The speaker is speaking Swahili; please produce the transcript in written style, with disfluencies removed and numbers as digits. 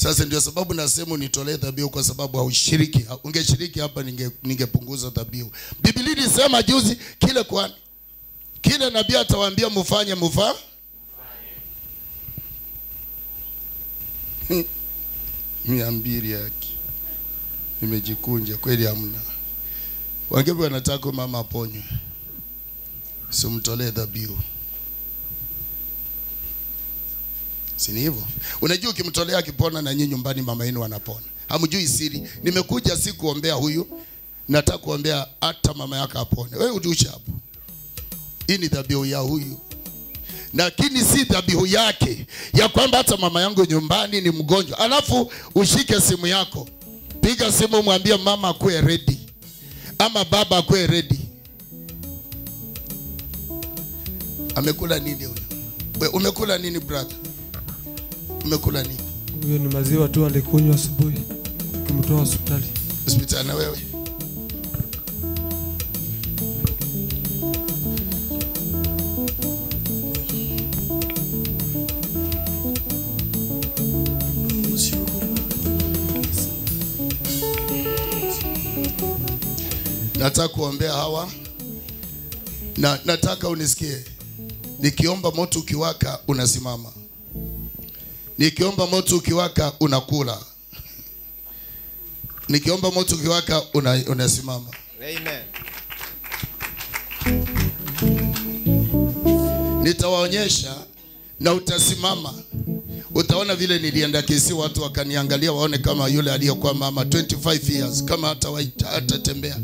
Sasa ndio sababu nasema unitolee dhabihu, kwa sababu haushiriki. Ungeshiriki hapa ningepunguza dhabihu. Biblia inasema juzi kile nabii atawaambia mfanye. 200 yake nimejikunja kweli, hamna. Wangapi wanataka mama aponywe? Simtolee dhabihu. Si ni hivyo? Unajua ukimtolea akipona na nyinyi nyumbani mama yenu wanapona. Hamjui siri. Nimekuja si kuombea huyu, nataka kuombea hata mama yako apone. Wewe udusha hapo. Hii ni dhabihu ya huyu. Lakini si dhabihu yake ya kwamba hata mama yangu nyumbani ni mgonjwa. Alafu ushike simu yako. Piga simu mwambie mama akuwe ready. Ama baba akuwe ready. Amekula nini huyo? Wewe umekula nini brother? Umekula nini? Huyo ni maziwa tu alikunywa asubuhi. Kumtoa hospitali. Hospitali na wewe? Nataka kuombea hawa. Na nataka unisikie. Nikiomba moto ukiwaka unasimama. Nikiomba moto ukiwaka unakula. Nikiomba moto ukiwaka unasimama. Amen. Nitawaonyesha na utasimama. Utaona vile nilienda Kisii, watu wakaniangalia waone kama yule aliyekuwa mama 25 years kama hata tembea.